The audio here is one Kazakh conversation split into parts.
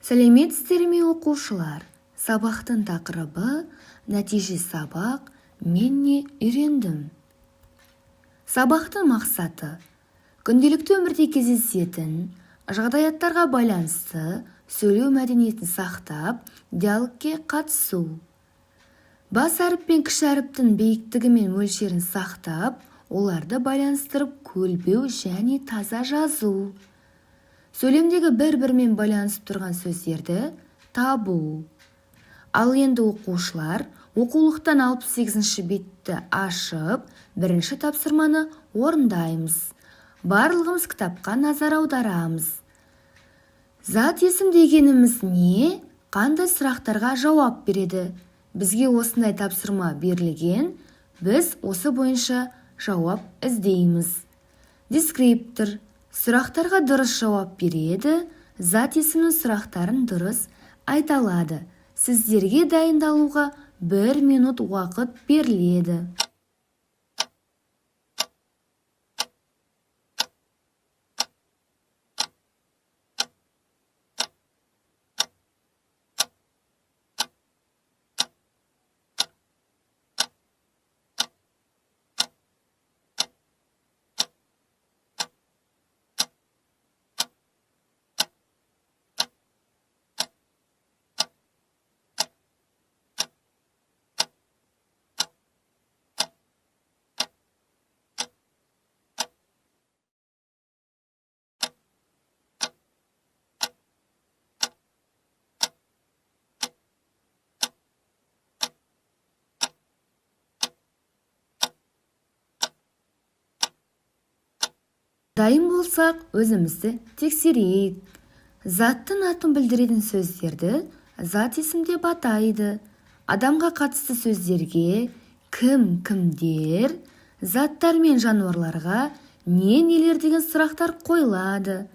Сәлеметсіздер ме оқушылар? Сабақтың тақырыбы нәтиже сабақ, мен не үйрендім. Сабақтың мақсаты күнделікті өмірде кездесетін жағдаяттарға байланысты сөйлеу мәдениетін сақтап, диалогке қатысу. Бас әріп пен кіші әріптің биіктігі мен мөлшерін сақтап, оларды байланыстырып көлбеу және таза жазу. Сөйлемдегі бір-бірімен байланысып тұрған сөздерді табу. Ал енді оқушылар оқулықтан 68-ші бетті ашып, бірінші тапсырманы орындаймыз. Барлығымыз кітапқа назар аударамыз. Зат есім дегеніміз не? Қандай сұрақтарға жауап береді? Бізге осындай тапсырма берілген, біз осы бойынша жауап іздейміз. Дескриптор сұрақтарға дұрыс жауап береді, зат есімнің сұрақтарын дұрыс айта алады. Сіздерге дайындалуға 1 минут уақыт беріледі. Дайын болсақ, өзімізді тексерейік. Заттың атын білдіретін сөздерді зат есім деп атайды. Адамға қатысты сөздерге кім, кімдер, заттар мен жануарларға нелер деген сұрақтар қойылады.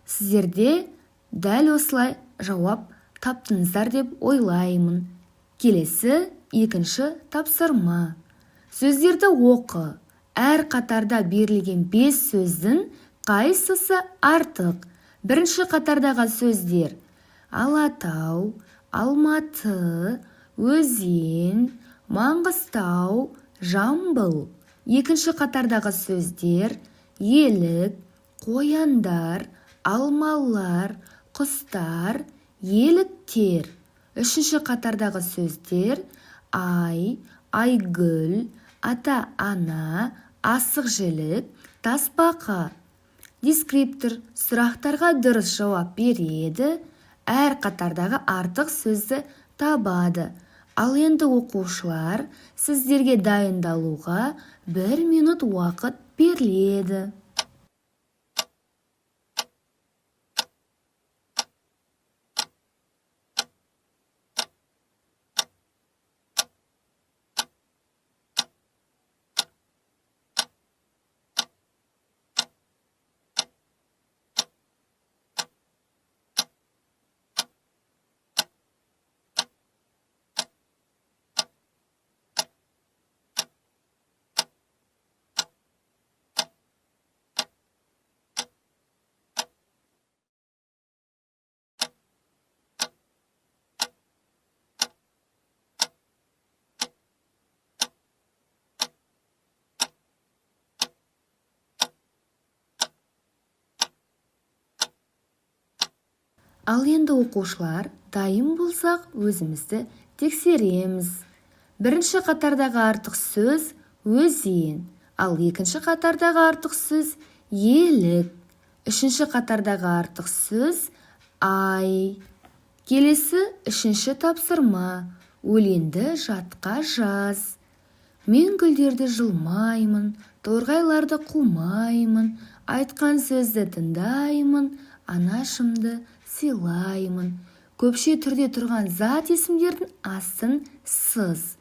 Сіздерде дәл осылай жауап таптыңыздар деп ойлаймын. Келесі екінші тапсырма. Сөздерді оқы. Әр қатарда берілген 5 сөздің қайсысы артық? Бірінші қатардағы сөздер: Алатау, Алматы, Өзен, Маңғыстау, Жамбыл. Екінші қатардағы сөздер: елік, қояндар, алмалар, құстар, еліктер. Үшінші қатардағы сөздер: ай, айгүл, ата-ана, асық-жілік, тасбақа. Дескриптор сұрақтарға дұрыс жауап береді, әр қатардағы артық сөзді табады. Ал енді оқушылар, сіздерге дайындалуға 1 минут уақыт беріледі. Ал енді оқушылар, дайын болсақ, өзімізді тексереміз. Бірінші қатардағы артық сөз өзен, ал екінші қатардағы артық сөз елік. Үшінші қатардағы артық сөз ай. Келесі үшінші тапсырма. Өлеңді жатқа жаз. Мен гүлдерді жылмаймын, торғайларды қумаймын, айтқан сөзді тыңдаймын, анашымды сыйлаймын. Көпше түрде тұрған зат есімдердің астын сыз.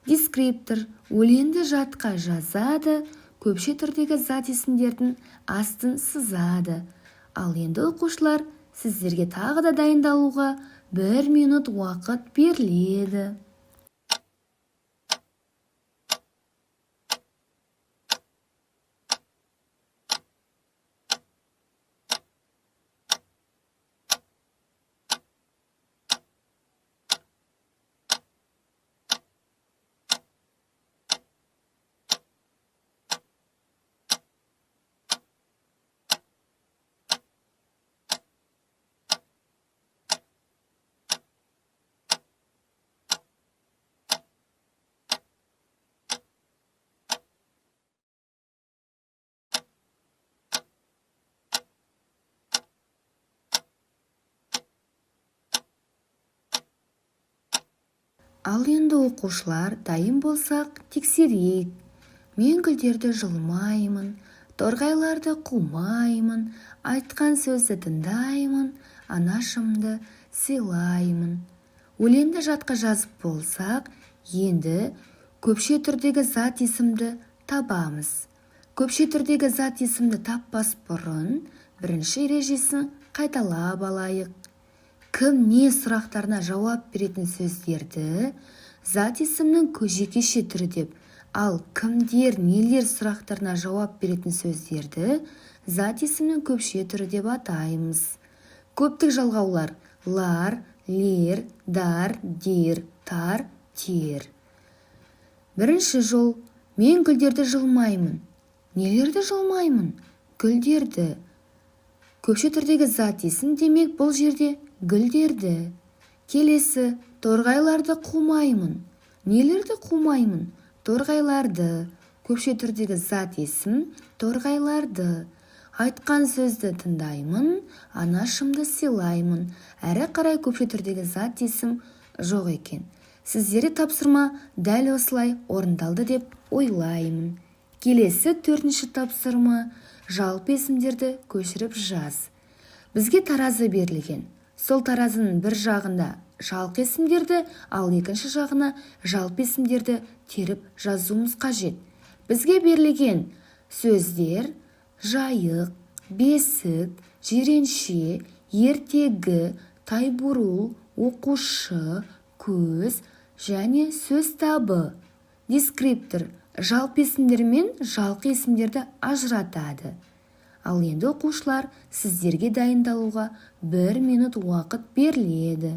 Дескриптор өлеңді жатқа жазады, көпше түрдегі зат есімдердің астын сызады. Ал енді оқушылар, сіздерге тағы да дайындалуға 1 минут уақыт беріледі. Ал енді оқушылар, дайын болсақ, тексерейік. Мен гүлдерді жұлмаймын, торғайларды қумаймын, айтқан сөзді тыңдаймын, анашымды сыйлаймын. Өлеңді жатқа жазып болсақ, енді көпше түрдегі зат есімді табамыз. Көпше түрдегі зат есімді таппас бұрын, бірінші ережесін қайталап алайық. Кім не сұрақтарына жауап беретін сөздерді зат есімнің жекеше түрі деп, ал кімдер, нелер сұрақтарына жауап беретін сөздерді зат есімнің көпше түрі деп атаймыз. Көптік жалғаулар: лар, лер, дар, дер, тар, тер. Бірінші жол: мен гүлдерді жұлмаймын. Нелерді жұлмаймын? Гүлдерді. Көпше түрдегі зат есім демек бұл жерде гүлдерді. Келесі: торғайларды қумаймын. Нелерді қумаймын? Торғайларды. Көпше түрдегі зат есім торғайларды. Айтқан сөзді тыңдаймын, анашымды сыйлаймын. Әрі қарай көпше түрдегі зат есім жоқ екен. Сіздерде тапсырма дәл осылай орындалды деп ойлаймын. Келесі төртінші тапсырма: жалпы есімдерді көшіріп жаз. Бізге таразы берілген. Сол таразының бір жағында жалпы есімдерді, ал екінші жағына жалпы есімдерді теріп жазуымыз қажет. Бізге берілген сөздер: жайық, бесік, жиренше, ертегі, тайбурыл, оқушы, көз және сөз табы. Дескриптор жалпы есімдер мен жалқы есімдерді ажыратады. Ал енді оқушылар, сіздерге дайындалуға 1 минут уақыт беріледі.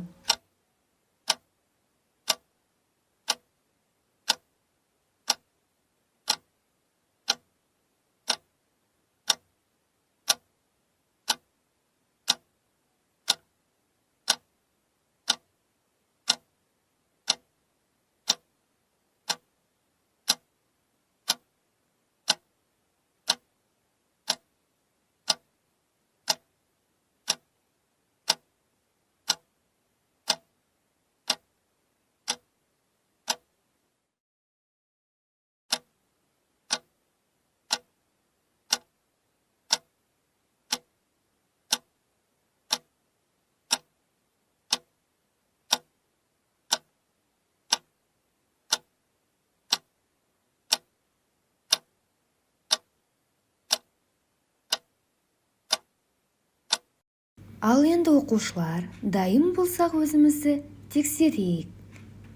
Ал енді оқушылар, дайын болсақ өзімізді тексерейік.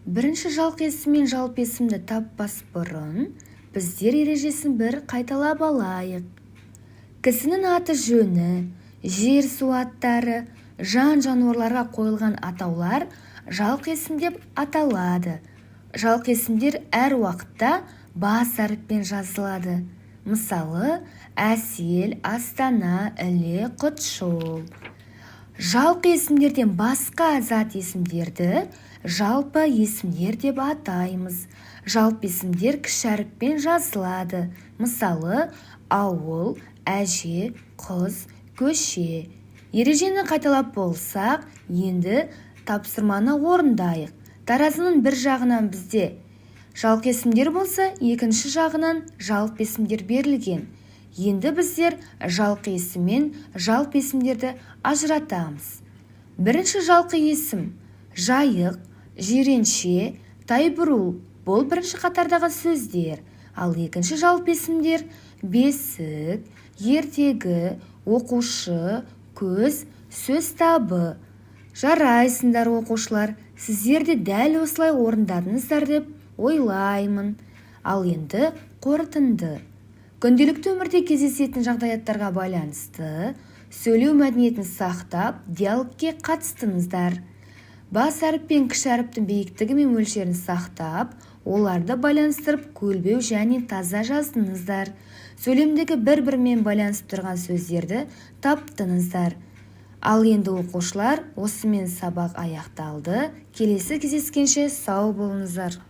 Бірінші жалқы есім мен жалпы есімді таппас бұрын, біздер ережесін бір қайталап алайық. Кісінің аты жөні, жер су аттары, жан-жануарларға қойылған атаулар жалқы есім деп аталады. Жалқы есімдер әр уақытта бас әріппен жазылады. Мысалы, Әсел, Астана, Іле, Құтшол. Жалпы есімдерден басқа зат есімдерді жалпы есімдер деп атаймыз. Жалпы есімдер кіші әріппен жазылады. Мысалы, ауыл, әже, қыз, көше. Ережені қайталап болсақ, енді тапсырманы орындайық. Таразының бір жағынан бізде жалпы есімдер болса, екінші жағынан жалпы есімдер берілген. Енді біздер жалқы есім мен жалпы есімдерді ажыратамыз. Бірінші жалқы есім: жайық, жиренше, тайбурыл. Бұл бірінші қатардағы сөздер. Ал екінші жалпы есімдер: бесік, ертегі, оқушы, көз, сөз табы. Жарайсыңдар оқушылар, сіздерде дәл осылай орындадыңыздар деп ойлаймын. Ал енді қорытынды. Күнделікті өмірде кездесетін жағдаяттарға байланысты сөйлеу мәдениетін сақтап, диалогке қатыстыңыздар. Бас әріп пен кіші әріптің биіктігі мен мөлшерін сақтап, оларды байланыстырып көлбеу және таза жаздыңыздар. Сөйлемдегі бір-бірімен байланысып тұрған сөздерді таптыңыздар. Ал енді оқушылар, осымен сабақ аяқталды. Келесі кездескенше сау болыңыздар.